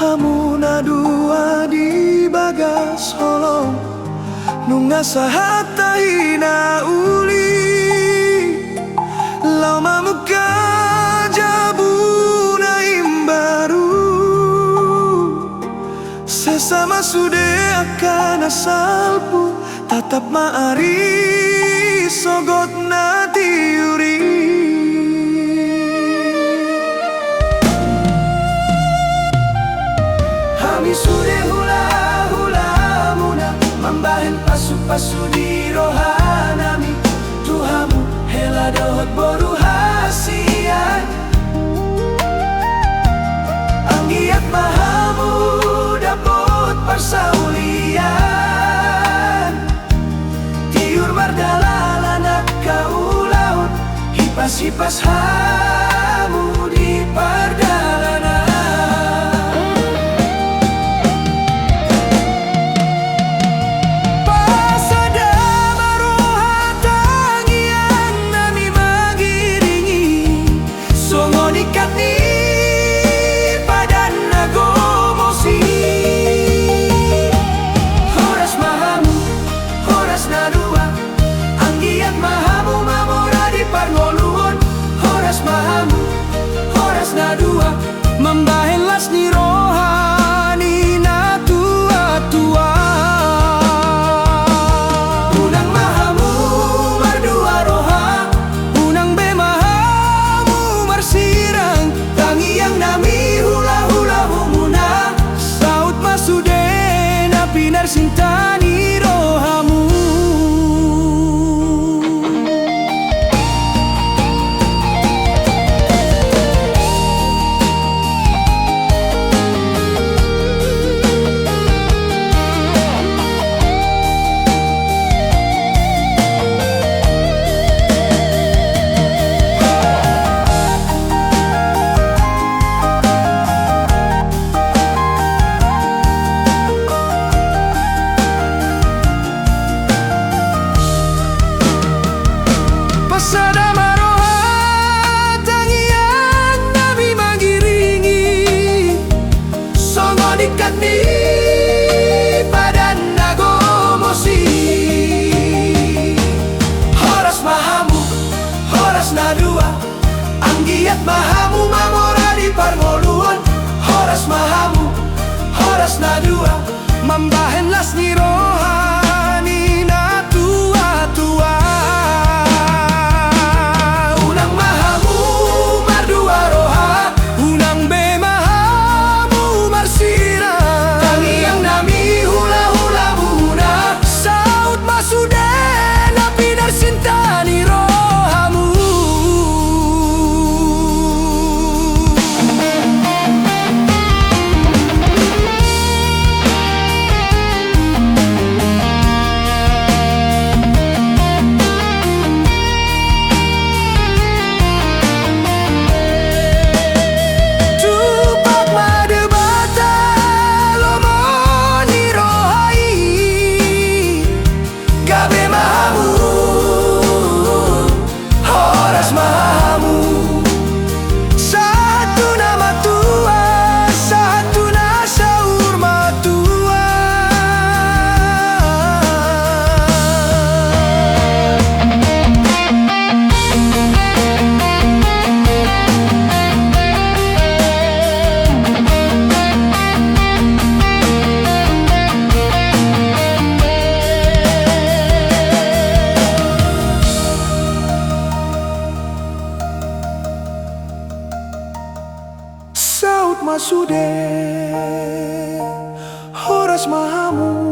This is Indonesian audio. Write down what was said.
hamuna dua di bagas holong nunga sahata hina uli lama muka jabuna imbaru sesama sude akan asalpu tatap maari sogot natiuri. Kami sudah hula-hula muna membahen pasu-pasu di rohanami Tuhamu hela dohot boru hasian Anggiat mahamu dapot persaulian Tiur mardala anak kau laut Hipas-hipas hamu di pardalanan membahen lasni rohani na tua-tua unang mahamu mardua roha unang be mahamu marsirang tangi yang nami hula-hula humuna saut masude na pinar sintani rohamu. Pasada maroha tangian nami magiringi songo dikat ni padan nagomosi horas mahamu horas nadua anggiat mahamu mamora di parmoluan horas mahamu horas nadua membahen lasni rohani na tua-tua Saut masude horas mahamu